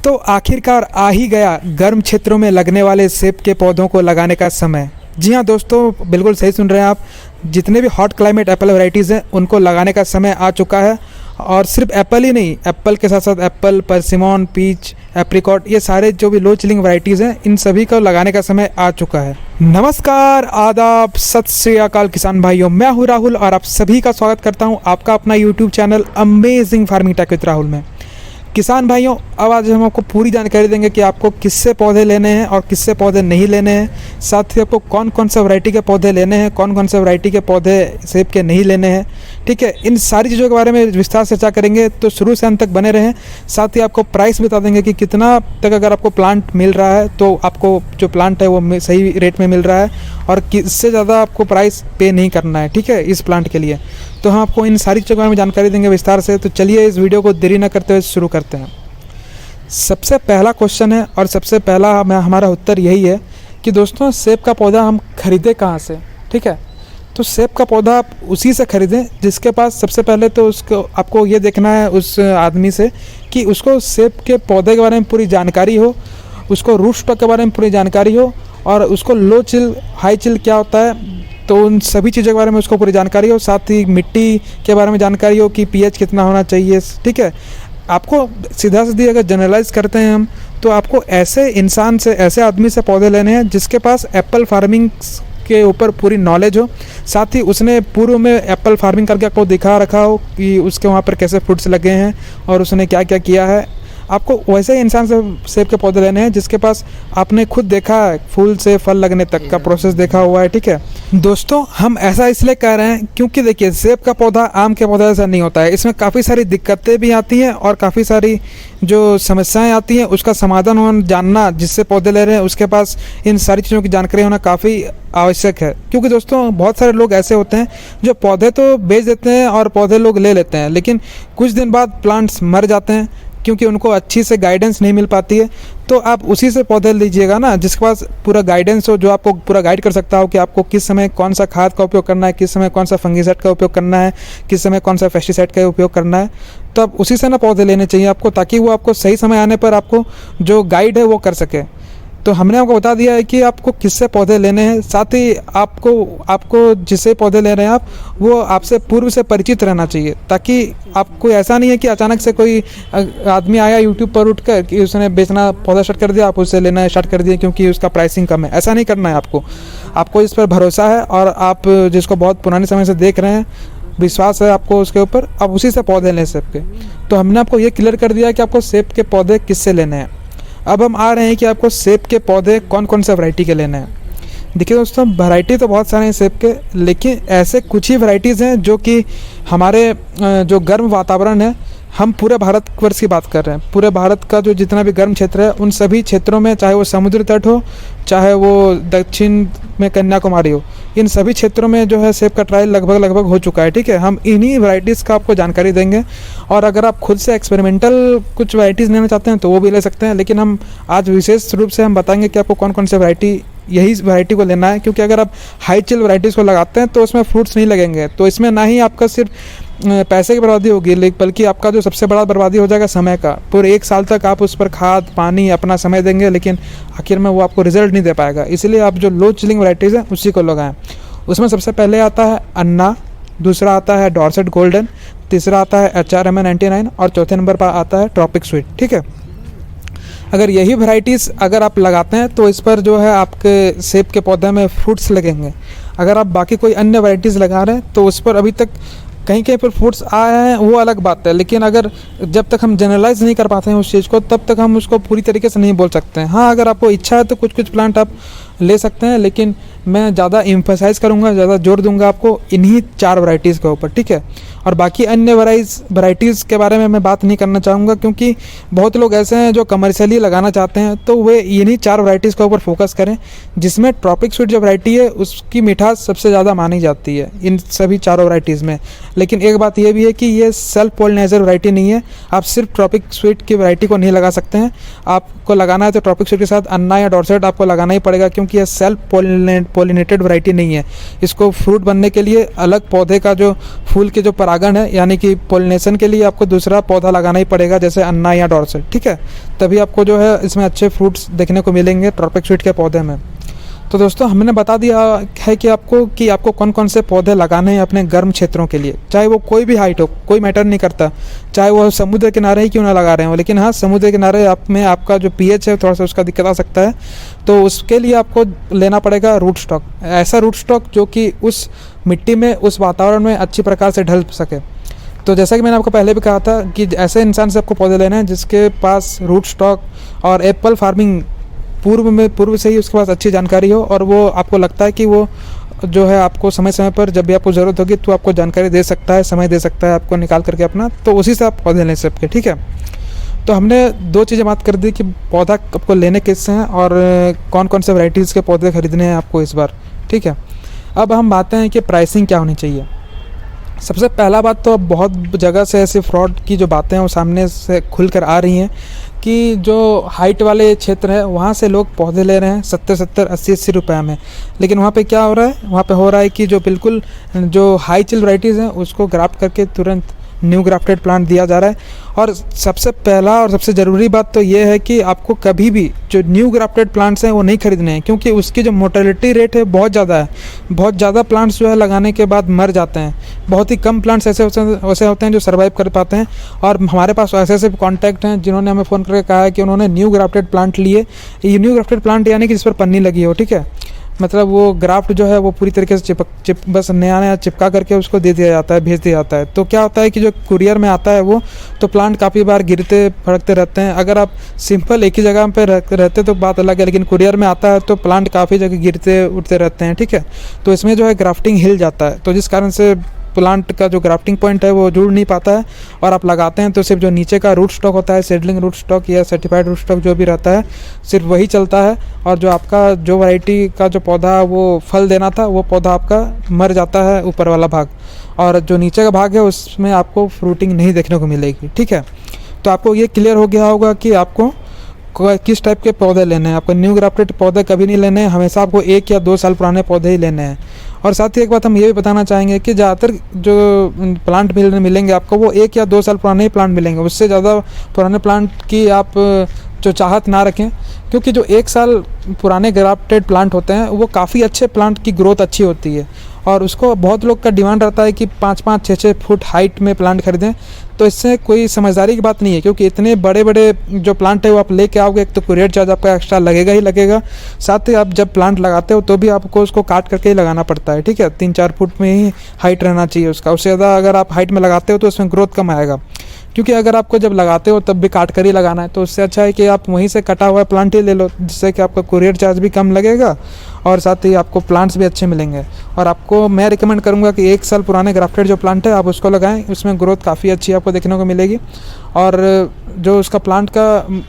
तो आखिरकार आ ही गया गर्म क्षेत्रों में लगने वाले सेब के पौधों को लगाने का समय। जी हाँ दोस्तों, बिल्कुल सही सुन रहे हैं आप। जितने भी हॉट क्लाइमेट एप्पल वैरायटीज़ हैं उनको लगाने का समय आ चुका है। और सिर्फ एप्पल ही नहीं, एप्पल के साथ साथ एप्पल, परसिमन, पीच, एप्रिकॉट, ये सारे जो भी लो चिलिंग वैरायटीज़ हैं इन सभी को लगाने का समय आ चुका है। नमस्कार, आदाब, सत श्री अकाल किसान भाइयों, मैं हूँ राहुल और आप सभी का स्वागत करता हूँ आपका अपना YouTube channel Amazing Farming Tech with Rahul में। किसान भाइयों, अब आज हम आपको पूरी जानकारी देंगे कि आपको किससे पौधे लेने हैं और किससे पौधे नहीं लेने हैं। साथ ही आपको कौन कौन से वैरायटी के पौधे लेने हैं, कौन कौन से वैरायटी के पौधे सेब के नहीं लेने हैं। ठीक है, इन सारी चीज़ों के बारे में विस्तार से चर्चा करेंगे, तो शुरू से अंत तक बने रहें। साथ ही आपको प्राइस बता देंगे कि कितना तक अगर आपको प्लांट मिल रहा है तो आपको जो प्लांट है वो सही रेट में मिल रहा है और किससे ज़्यादा आपको प्राइस पे नहीं करना है। ठीक है, इस प्लांट के लिए तो हम आपको इन सारी चीज़ों के बारे में जानकारी देंगे विस्तार से। तो चलिए इस वीडियो को देरी न करते हुए शुरू करते हैं। सबसे पहला क्वेश्चन है और सबसे पहला हमारा उत्तर यही है कि दोस्तों सेब का पौधा हम खरीदें कहाँ से। ठीक है, तो सेब का पौधा आप उसी से खरीदें जिसके पास, सबसे पहले तो उसको आपको ये देखना है उस आदमी से कि उसको सेब के पौधे के बारे में पूरी जानकारी हो, उसको रूट स्टॉक के बारे में पूरी जानकारी हो और उसको लो चिल हाई चिल क्या होता है तो उन सभी चीज़ों के बारे में उसको पूरी जानकारी हो। साथ ही मिट्टी के बारे में जानकारी हो कि पीएच कितना होना चाहिए। ठीक है, आपको सीधा सीधी अगर जनरलाइज करते हैं हम तो आपको ऐसे इंसान से, ऐसे आदमी से पौधे लेने हैं जिसके पास एप्पल फार्मिंग के ऊपर पूरी नॉलेज हो। साथ ही उसने पूर्व में एप्पल फार्मिंग करके आपको दिखा रखा हो कि उसके वहाँ पर कैसे फ्रूट्स लगे हैं और उसने क्या क्या किया है। आपको वैसे ही इंसान से सेब के पौधे लेने हैं जिसके पास आपने खुद देखा है, फूल से फल लगने तक का प्रोसेस देखा हुआ है। ठीक है दोस्तों, हम ऐसा इसलिए कह रहे हैं क्योंकि देखिए सेब का पौधा आम के पौधे जैसा नहीं होता है। इसमें काफ़ी सारी दिक्कतें भी आती हैं और काफ़ी सारी जो समस्याएं आती हैं उसका समाधान होना, जानना जिससे पौधे ले रहे हैं उसके पास इन सारी चीज़ों की जानकारी होना काफ़ी आवश्यक है। क्योंकि दोस्तों बहुत सारे लोग ऐसे होते हैं जो पौधे तो बेच देते हैं और पौधे लोग ले लेते हैं, लेकिन कुछ दिन बाद प्लांट्स मर जाते हैं क्योंकि उनको अच्छी से गाइडेंस नहीं मिल पाती है। तो आप उसी से पौधे लीजिएगा ना जिसके पास पूरा गाइडेंस हो, जो आपको पूरा गाइड कर सकता हो कि आपको किस समय कौन सा खाद का उपयोग करना है, किस समय कौन सा फंगीसाइड का उपयोग करना है, किस समय कौन सा पेस्टिसाइड का उपयोग करना है। तो आप उसी से ना पौधे लेने चाहिए आपको, ताकि वो आपको सही समय आने पर आपको जो गाइड है वो कर सके। तो हमने आपको बता दिया है कि आपको किससे पौधे लेने हैं। साथ ही आपको जिससे पौधे ले रहे हैं आप, वो आपसे पूर्व से परिचित रहना चाहिए, ताकि आपको ऐसा नहीं है कि अचानक से कोई आदमी आया यूट्यूब पर उठकर कि उसने बेचना पौधा स्टार्ट कर दिया, आप उससे लेना स्टार्ट कर दिए क्योंकि उसका प्राइसिंग कम है। ऐसा नहीं करना है आपको इस पर भरोसा है और आप जिसको बहुत पुराने समय से देख रहे हैं, विश्वास है आपको उसके ऊपर, आप उसी से पौधे लें सेब के। तो हमने आपको ये क्लियर कर दिया कि आपको सेब के पौधे किससे लेने हैं। अब हम आ रहे हैं कि आपको सेब के पौधे कौन कौन सा वैरायटी के लेने हैं। देखिए दोस्तों, वैरायटी तो बहुत सारे हैं सेब के, लेकिन ऐसे कुछ ही वैरायटीज़ हैं जो कि हमारे जो गर्म वातावरण है, हम पूरे भारतवर्ष की बात कर रहे हैं। पूरे भारत का जो जितना भी गर्म क्षेत्र है उन सभी क्षेत्रों में, चाहे वो समुद्र तट हो, चाहे वो दक्षिण में कन्याकुमारी हो, इन सभी क्षेत्रों में जो है सेब का ट्रायल लगभग हो चुका है। ठीक है, हम इन्हीं वैरायटीज़ का आपको जानकारी देंगे और अगर आप खुद से एक्सपेरिमेंटल कुछ वैरायटीज़ लेना चाहते हैं तो वो भी ले सकते हैं। लेकिन हम आज विशेष रूप से हम बताएंगे कि आपको कौन कौन से यही वैरायटी को लेना है, क्योंकि अगर आप हाई चिल वैरायटीज़ को लगाते हैं तो उसमें फ्रूट्स नहीं लगेंगे। तो इसमें ना ही आपका सिर्फ पैसे की बर्बादी होगी, बल्कि आपका जो सबसे बड़ा बर्बादी हो जाएगा समय का। पूरे 1 साल तक आप उस पर खाद पानी अपना समय देंगे, लेकिन आखिर में वो आपको रिजल्ट नहीं दे पाएगा। इसलिए आप जो लो चिलिंग वैरायटीज़ हैं उसी को लगाएं। उसमें सबसे पहले आता है अन्ना, दूसरा आता है डॉर्सेट गोल्डन, तीसरा आता है HRMA99 और चौथे नंबर पर आता है ट्रॉपिक स्वीट। ठीक है, अगर यही वैरायटीज़ अगर आप लगाते हैं तो इस पर जो है आपके सेब के पौधे में फ्रूट्स लगेंगे। अगर आप बाकी कोई अन्य वैरायटीज़ लगा रहे हैं तो उस पर अभी तक कहीं कहीं पर फ्रूट्स आए हैं, वो अलग बात है। लेकिन अगर जब तक हम जनरलाइज नहीं कर पाते हैं उस चीज़ को, तब तक हम उसको पूरी तरीके से नहीं बोल सकते हैं। हाँ, अगर आपको इच्छा है तो कुछ प्लांट आप ले सकते हैं, लेकिन मैं ज़्यादा एम्फसाइज़ करूँगा, ज़्यादा जोर दूंगा आपको इन्हीं 4 वैरायटीज़ के ऊपर। ठीक है, और बाकी अन्य वैरायटीज़ के बारे में मैं बात नहीं करना चाहूँगा, क्योंकि बहुत लोग ऐसे हैं जो कमर्शियली लगाना चाहते हैं, तो वे इन्हीं 4 वैरायटीज़ के ऊपर फोकस करें, जिसमें ट्रॉपिक स्वीट जो वैरायटी है उसकी मिठास सबसे ज़्यादा मानी जाती है इन सभी 4 वैरायटीज़ में। लेकिन एक बात ये भी है कि ये सेल्फ पोलिनाइजर वैरायटी नहीं है। आप सिर्फ ट्रॉपिक स्वीट की वैरायटी को नहीं लगा सकते हैं, आपको लगाना है तो ट्रॉपिक स्वीट के साथ अन्ना या डॉर्सेट आपको लगाना ही पड़ेगा, क्योंकि यह सेल्फ पोलिनेटेड वैरायटी नहीं है। इसको फ्रूट बनने के लिए अलग पौधे का जो फूल के जो परागण है यानी कि पोलिनेशन के लिए आपको दूसरा पौधा लगाना ही पड़ेगा, जैसे अन्ना या डॉर्सेट, ठीक है। तभी आपको जो है इसमें अच्छे फ्रूट्स देखने को मिलेंगे ट्रॉपिक स्वीट के पौधे में। तो दोस्तों हमने बता दिया है कि आपको कौन कौन से पौधे लगाने हैं अपने गर्म क्षेत्रों के लिए, चाहे वो कोई भी हाइट हो, कोई मैटर नहीं करता, चाहे वो समुद्र किनारे ही क्यों ना लगा रहे हो। लेकिन हाँ, समुद्र किनारे में आपका जो पीएच है थोड़ा सा उसका दिक्कत आ सकता है, तो उसके लिए आपको लेना पड़ेगा रूट स्टॉक, ऐसा रूट स्टॉक जो कि उस मिट्टी में, उस वातावरण में अच्छी प्रकार से ढल सके। तो जैसा कि मैंने आपको पहले भी कहा था कि ऐसे इंसान से आपको पौधे लेने हैं जिसके पास रूट स्टॉक और एप्पल फार्मिंग पूर्व से ही उसके पास अच्छी जानकारी हो, और वो आपको लगता है कि वो जो है आपको समय समय पर जब भी आपको ज़रूरत होगी तो आपको जानकारी दे सकता है, समय दे सकता है आपको निकाल करके अपना, तो उसी से आप पौधे ले सकते, ठीक है। तो हमने दो चीज़ें बात कर दी कि पौधा आपको लेने किससे हैं और कौन कौन से वैरायटीज़ के पौधे खरीदने हैं आपको इस बार, ठीक है। अब हम बातें हैं कि प्राइसिंग क्या होनी चाहिए। सबसे पहला बात तो अब बहुत जगह से ऐसे फ्रॉड की जो बातें हैं वो सामने से खुल कर आ रही हैं कि जो हाइट वाले क्षेत्र है वहाँ से लोग पौधे ले रहे हैं 70-70, 80-80 रुपये में। लेकिन वहाँ पे क्या हो रहा है, वहाँ पे हो रहा है कि जो बिल्कुल जो हाई चिल वैराइटीज़ हैं उसको ग्राफ्ट करके तुरंत न्यू ग्राफ्टेड प्लांट दिया जा रहा है। और सबसे पहला और सबसे ज़रूरी बात तो ये है कि आपको कभी भी जो न्यू ग्राफ्टेड प्लांट्स हैं वो नहीं खरीदने हैं, क्योंकि उसकी जो मोर्टेलिटी रेट है बहुत ज़्यादा है। बहुत ज़्यादा प्लांट्स जो है लगाने के बाद मर जाते हैं, बहुत ही कम प्लांट्स ऐसे होते हैं जो सर्वाइव कर पाते हैं। और हमारे पास ऐसे कॉन्टैक्ट हैं जिन्होंने हमें फ़ोन करके कहा है कि उन्होंने न्यू ग्राफ्टेड प्लांट लिए। ये न्यू ग्राफ्टेड प्लांट यानी कि जिस पर पन्नी लगी हो, ठीक है, मतलब वो ग्राफ्ट जो है वो पूरी तरीके से बस नया चिपका करके उसको दे दिया जाता है, भेज दिया जाता है। तो क्या होता है कि जो कुरियर में आता है वो तो प्लांट काफ़ी बार गिरते फड़कते रहते हैं। अगर आप सिंपल एक ही जगह पे रहते तो बात अलग है, लेकिन कुरियर में आता है तो प्लांट काफ़ी जगह गिरते उठते रहते हैं, ठीक है। तो इसमें जो है ग्राफ्टिंग हिल जाता है, तो जिस कारण से प्लांट का जो ग्राफ्टिंग पॉइंट है वो जुड़ नहीं पाता है, और आप लगाते हैं तो सिर्फ जो नीचे का रूट स्टॉक होता है, सीडलिंग रूट स्टॉक या सर्टिफाइड रूट स्टॉक जो भी रहता है, सिर्फ वही चलता है। और जो आपका जो वैरायटी का जो पौधा वो फल देना था वो पौधा आपका मर जाता है, ऊपर वाला भाग, और जो नीचे का भाग है उसमें आपको फ्रूटिंग नहीं देखने को मिलेगी, ठीक है। तो आपको ये क्लियर हो गया होगा कि आपको किस टाइप के पौधे लेने हैं। आपको न्यू ग्राफ्टेड पौधे कभी नहीं लेने हैं, हमेशा आपको 1 या 2 साल पुराने पौधे ही लेने हैं। और साथ ही एक बात हम ये भी बताना चाहेंगे कि ज़्यादातर जो प्लांट मिलेंगे आपको वो 1 या 2 साल पुराने ही प्लांट मिलेंगे, उससे ज़्यादा पुराने प्लांट की आप जो चाहत ना रखें, क्योंकि जो 1 साल पुराने ग्राफ्टेड प्लांट होते हैं वो काफ़ी अच्छे प्लांट की ग्रोथ अच्छी होती है, और उसको बहुत लोग का डिमांड रहता है कि 5-5, 6-6 फुट हाइट में प्लांट खरीदें। तो इससे कोई समझदारी की बात नहीं है, क्योंकि इतने बड़े बड़े जो प्लांट है वो आप लेके आओगे, एक तो कुरियर चार्ज आपका एक्स्ट्रा लगेगा ही लगेगा, साथ ही आप जब प्लांट लगाते हो तो भी आपको उसको काट करके ही लगाना पड़ता है, ठीक है। 3-4 फुट में ही हाइट रहना चाहिए उसका, उससे ज़्यादा अगर आप हाइट में लगाते हो तो उसमें ग्रोथ कम आएगा, क्योंकि अगर आपको जब लगाते हो तब भी काट कर ही लगाना है। तो उससे अच्छा है कि आप वहीं से कटा हुआ प्लांट ही ले लो, जिससे कि आपका कुरियर चार्ज भी कम लगेगा और साथ ही आपको प्लांट्स भी अच्छे मिलेंगे। और आपको मैं रिकमेंड करूंगा कि 1 साल पुराने ग्राफ्टेड जो प्लांट है आप उसको लगाएं, उसमें ग्रोथ काफ़ी अच्छी आपको देखने को मिलेगी, और जो उसका प्लांट का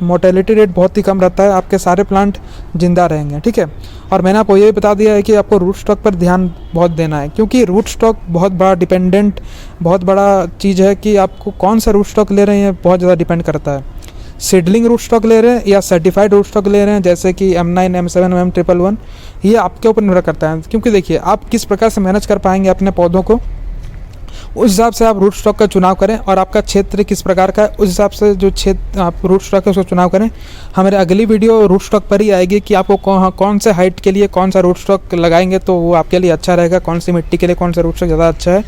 मोर्टेलिटी रेट बहुत ही कम रहता है, आपके सारे प्लांट जिंदा रहेंगे, ठीक है। और मैंने आपको ये भी बता दिया है कि आपको रूट स्टॉक पर ध्यान बहुत देना है, क्योंकि रूट स्टॉक बहुत बड़ा चीज़ है कि आपको कौन सा रूट स्टॉक ले रहे हैं बहुत ज़्यादा डिपेंड करता है। सीडलिंग रूट स्टॉक ले रहे हैं या सर्टिफाइड रूट स्टॉक ले रहे हैं, जैसे कि M9, M7, M111, ये आपके ऊपर निर्भर करता है। क्योंकि देखिए आप किस प्रकार से मैनेज कर पाएंगे अपने पौधों को, उस हिसाब से आप रूट स्टॉक का चुनाव करें, और आपका क्षेत्र किस प्रकार का है उस हिसाब से जो क्षेत्र आप रूट स्टॉक है उसको चुनाव करें। हमारे अगली वीडियो रूट स्टॉक पर ही आएगी कि आपको कौन से हाइट के लिए कौन सा रूट स्टॉक लगाएंगे तो वो आपके लिए अच्छा रहेगा, कौन सी मिट्टी के लिए कौन सा रूट स्टॉक ज़्यादा अच्छा है,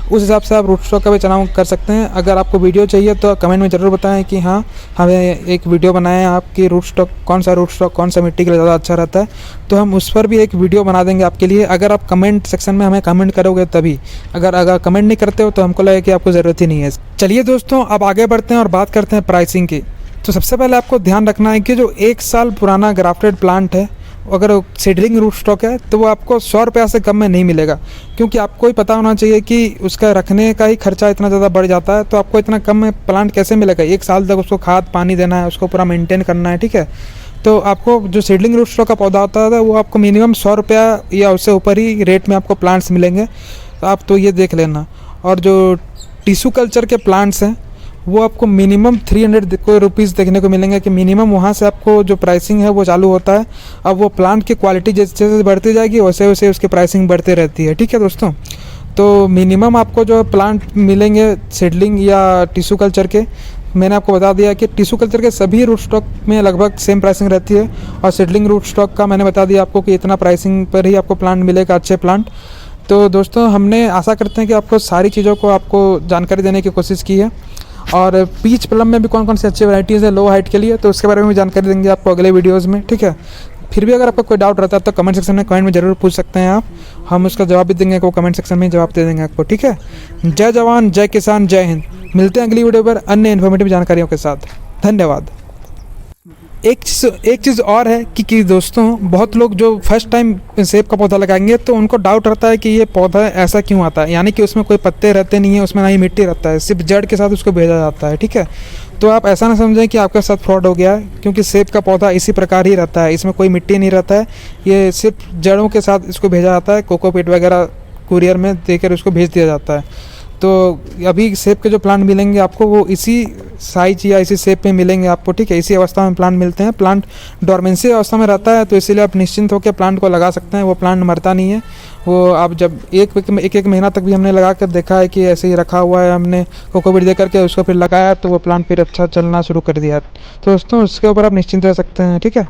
उस हिसाब से आप रूट स्टॉक का भी चुनाव कर सकते हैं। अगर आपको वीडियो चाहिए तो कमेंट में ज़रूर बताएं कि हाँ हमें एक वीडियो बनाएं आपकी रूट स्टॉक कौन सा मिट्टी के लिए ज़्यादा अच्छा रहता है, तो हम उस पर भी एक वीडियो बना देंगे आपके लिए। अगर आप कमेंट सेक्शन में हमें कमेंट करोगे तभी, अगर कमेंट नहीं करते हो तो हमको लगेगा कि आपको ज़रूरत ही नहीं है। चलिए दोस्तों, अब आगे बढ़ते हैं और बात करते हैं प्राइसिंग की। तो सबसे पहले आपको ध्यान रखना है कि जो 1 साल पुराना ग्राफ्टेड प्लांट है, अगर सीडलिंग रूट स्टॉक है तो वो आपको 100 रुपया से कम में नहीं मिलेगा, क्योंकि आपको ही पता होना चाहिए कि उसका रखने का ही खर्चा इतना ज़्यादा बढ़ जाता है, तो आपको इतना कम में प्लांट कैसे मिलेगा। 1 साल तक उसको खाद पानी देना है, उसको पूरा मेंटेन करना है, ठीक है। तो आपको जो सीडलिंग रूट स्टॉक का पौधा होता है वो आपको मिनिमम 100 रुपया या उससे ऊपर ही रेट में आपको प्लांट्स मिलेंगे, तो आप तो ये देख लेना। और जो टिश्यू कल्चर के प्लांट्स हैं वो आपको मिनिमम 300 रुपीज़ देखने को मिलेंगे कि मिनिमम वहाँ से आपको जो प्राइसिंग है वो चालू होता है। अब वो प्लांट की क्वालिटी जैसे जैसे बढ़ती जाएगी वैसे वैसे उसकी प्राइसिंग बढ़ती रहती है। ठीक है दोस्तों, तो मिनिमम आपको जो प्लांट मिलेंगे सीडलिंग या टिश्यू कल्चर के, मैंने आपको बता दिया कि टिश्यू कल्चर के सभी रूट स्टॉक में लगभग सेम प्राइसिंग रहती है, और सीडलिंग रूट स्टॉक का मैंने बता दिया आपको कि इतना प्राइसिंग पर ही आपको प्लांट मिलेगा, अच्छे प्लांट। तो दोस्तों हमने आशा करते हैं कि आपको सारी चीज़ों को आपको जानकारी देने की कोशिश की है। और पीच प्लम में भी कौन कौन सी अच्छी वैराइटीज़ है लो हाइट के लिए, तो उसके बारे में भी जानकारी देंगे आपको अगले वीडियोज़ में। ठीक है, फिर भी अगर आपको कोई डाउट रहता है तो कमेंट सेक्शन में ज़रूर पूछ सकते हैं आप, हम उसका जवाब भी देंगे, वो कमेंट सेक्शन में जवाब दे देंगे आपको। ठीक है, जय जवान जय किसान जय हिंद। मिलते हैं अगली वीडियो पर अन्य इन्फॉर्मेटिव जानकारियों के साथ। धन्यवाद। एक चीज़ और है कि दोस्तों बहुत लोग जो फर्स्ट टाइम सेब का पौधा लगाएंगे तो उनको डाउट रहता है कि ये पौधा ऐसा क्यों आता है, यानी कि उसमें कोई पत्ते रहते नहीं है, उसमें ना ही मिट्टी रहता है, सिर्फ जड़ के साथ उसको भेजा जाता है। ठीक है, तो आप ऐसा ना समझें कि आपके साथ फ्रॉड हो गया है, क्योंकि सेब का पौधा इसी प्रकार ही रहता है, इसमें कोई मिट्टी नहीं रहता है, ये सिर्फ जड़ों के साथ इसको भेजा जाता है, कोकोपीट वगैरह कुरियर में देकर उसको भेज दिया जाता है। तो अभी सेब के जो प्लांट मिलेंगे आपको वो इसी साइज या इसी शेप में मिलेंगे आपको। ठीक है, इसी अवस्था में प्लांट मिलते हैं, प्लांट डोरमेंसी अवस्था में रहता है, तो इसीलिए आप निश्चिंत होकर प्लांट को लगा सकते हैं, वो प्लांट मरता नहीं है। वो आप जब एक महीना तक भी हमने लगा कर देखा है कि ऐसे ही रखा हुआ है, हमने कोकोपीट दे करके उसको फिर लगाया तो वो प्लांट फिर अच्छा चलना शुरू कर दिया। तो दोस्तों उसके ऊपर आप निश्चिंत रह सकते हैं। ठीक है।